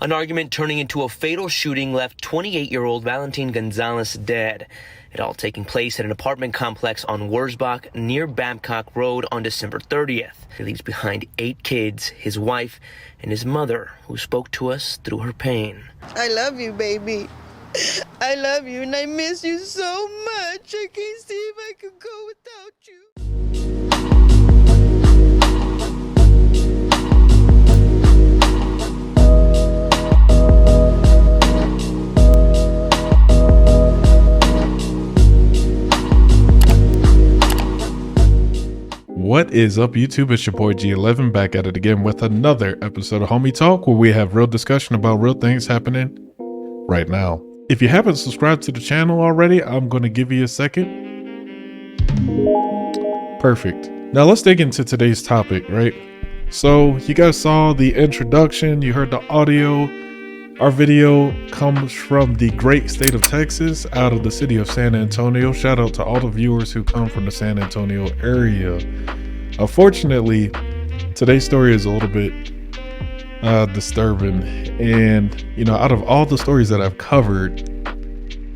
An argument turning into a fatal shooting left 28-year-old Valentin Gonzales dead. It all taking place at an apartment complex on Wurzbach near Babcock Road on December 30th. He leaves behind 8 kids, his wife, and his mother, who spoke to us through her pain. I love you, baby. I love you, and I miss you so much. I can't see if I could go without you. What is up, YouTube? It's your boy G11 back at it again with another episode of Homie Talk, where we have real discussion about real things happening right now. If you haven't subscribed to the channel already, I'm going to give you a second. Perfect. Now let's dig into today's topic, right? So you guys saw the introduction, you heard the audio. Our video comes from the great state of Texas, out of the city of San Antonio. Shout out to all the viewers who come from the San Antonio area. Unfortunately, today's story is a little bit disturbing. And, you know, out of all the stories that I've covered,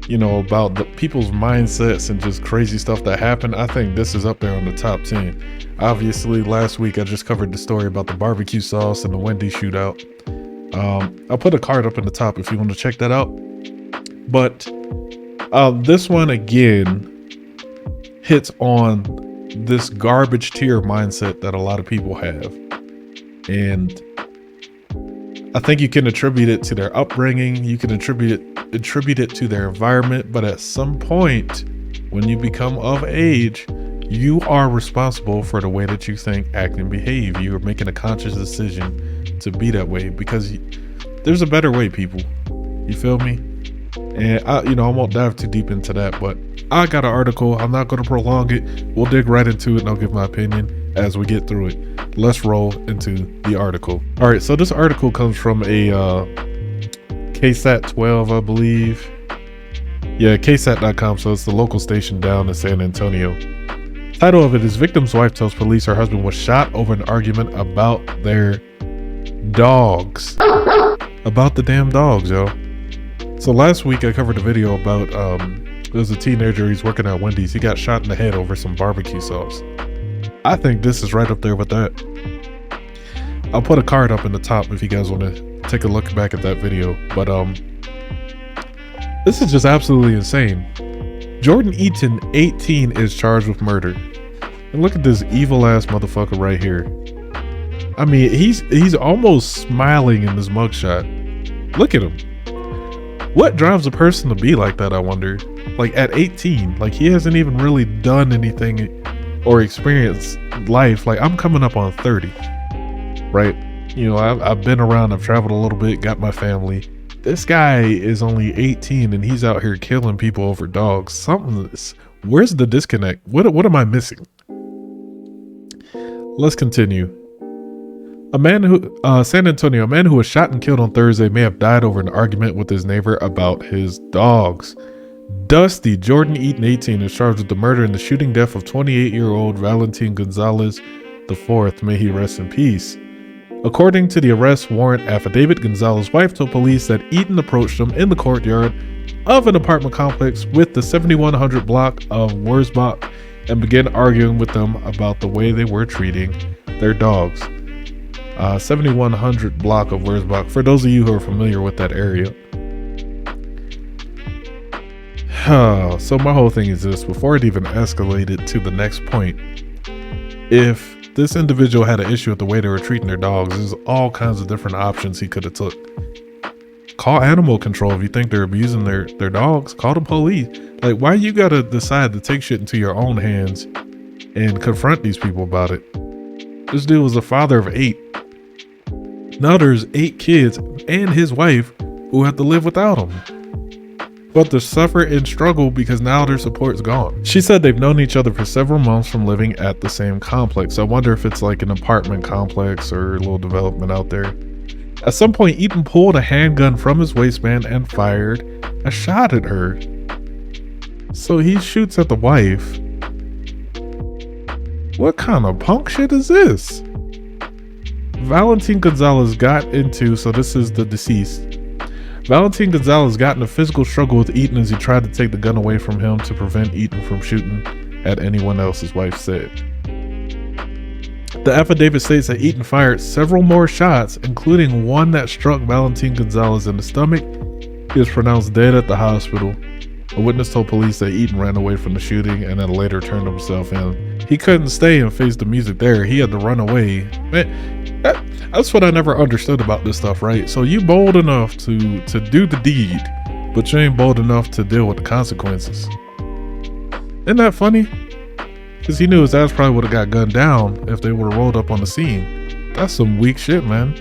you know, about the people's mindsets and just crazy stuff that happened, I think this is up there on the top 10. Obviously, last week I just covered the story about the barbecue sauce and the Wendy's shootout. I'll put a card up in the top if you want to check that out. But this one again hits on this garbage tier mindset that a lot of people have. And I think you can attribute it to their upbringing. You can attribute it to their environment. But at some point, when you become of age, you are responsible for the way that you think, act, and behave. You are making a conscious decision to be that way, because there's a better way, people. You feel me? And I won't dive too deep into that, but I got an article. I'm not going to prolong it. We'll dig right into it, and I'll give my opinion as we get through it. Let's roll into the article. All right, so this article comes from a KSAT 12, I believe. Yeah, KSAT.com. So it's the local station down in San Antonio. Title of it is Victim's Wife Tells Police Her Husband Was Shot Over an Argument About Their Dogs. About the damn dogs, yo. So last week I covered a video about there's a teenager, he's working at Wendy's. He got shot in the head over some barbecue sauce. I think this is right up there with that. I'll put a card up in the top if you guys want to take a look back at that video. But this is just absolutely insane. Jordan Eaton, 18, is charged with murder. And look at this evil ass motherfucker right here. I mean, he's almost smiling in this mugshot. Look at him. What drives a person to be like that, I wonder? Like at 18, like he hasn't even really done anything or experienced life. Like I'm coming up on 30, right? You know, I've been around, I've traveled a little bit, got my family. This guy is only 18 and he's out here killing people over dogs. Where's the disconnect? What am I missing? Let's continue. San Antonio, a man who was shot and killed on Thursday may have died over an argument with his neighbor about his dogs. Dusty Jordan Eaton, 18, is charged with the murder and the shooting death of 28-year-old Valentin Gonzales IV. May he rest in peace. According to the arrest warrant affidavit, Gonzales' wife told police that Eaton approached him in the courtyard of an apartment complex with the 7100 block of Wurzbach and began arguing with them about the way they were treating their dogs. 7100 block of Wurzbach, for those of you who are familiar with that area. So my whole thing is this, before it even escalated to the next point, if this individual had an issue with the way they were treating their dogs, there's all kinds of different options he could have took. Call animal control if you think they're abusing their dogs. Call the police. Like, why you gotta decide to take shit into your own hands and confront these people about it? This dude was a father of 8. Now there's 8 kids and his wife who have to live without him, but to suffer and struggle because now their support's gone. She said they've known each other for several months from living at the same complex. I wonder if it's like an apartment complex or a little development out there. At some point, Eaton pulled a handgun from his waistband and fired a shot at her. So he shoots at the wife. What kind of punk shit is this? Valentin Gonzales got into, so this is the deceased. Valentin Gonzales got in a physical struggle with Eaton as he tried to take the gun away from him to prevent Eaton from shooting at anyone else, his wife said. The affidavit states that Eaton fired several more shots, including one that struck Valentin Gonzales in the stomach. He was pronounced dead at the hospital. A witness told police that Eaton ran away from the shooting and then later turned himself in. He couldn't stay and face the music there. He had to run away. Man, that's what I never understood about this stuff, right? So you bold enough to do the deed, but you ain't bold enough to deal with the consequences. Isn't that funny? Because he knew his ass probably would have got gunned down if they would have rolled up on the scene. That's some weak shit, man.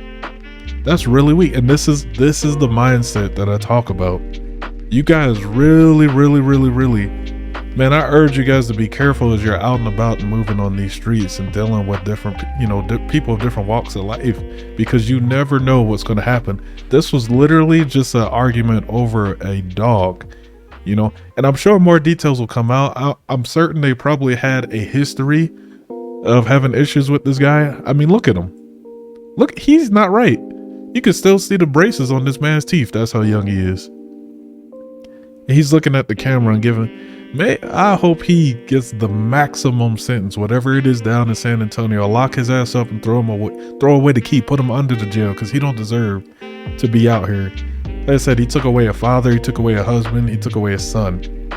That's really weak. And this is the mindset that I talk about. You guys really, man, I urge you guys to be careful as you're out and about and moving on these streets and dealing with different, people of different walks of life, because you never know what's going to happen. This was literally just an argument over a dog, and I'm sure more details will come out. I'm certain they probably had a history of having issues with this guy. I mean, look at him. Look, he's not right. You can still see the braces on this man's teeth. That's how young he is. He's looking at the camera and I hope he gets the maximum sentence, whatever it is down in San Antonio. Lock his ass up and throw away the key, put him under the jail, because he don't deserve to be out here. Like I said, he took away a father, he took away a husband, he took away a son.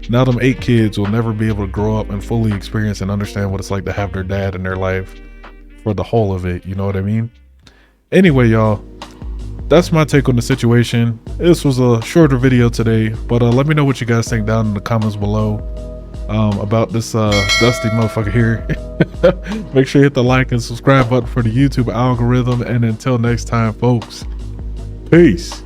Now them 8 kids will never be able to grow up and fully experience and understand what it's like to have their dad in their life for the whole of it. You know what I mean? Anyway, y'all, that's my take on the situation. This was a shorter video today, but let me know what you guys think down in the comments below about this dusty motherfucker here. Make sure you hit the like and subscribe button for the YouTube algorithm, and until next time, folks, peace.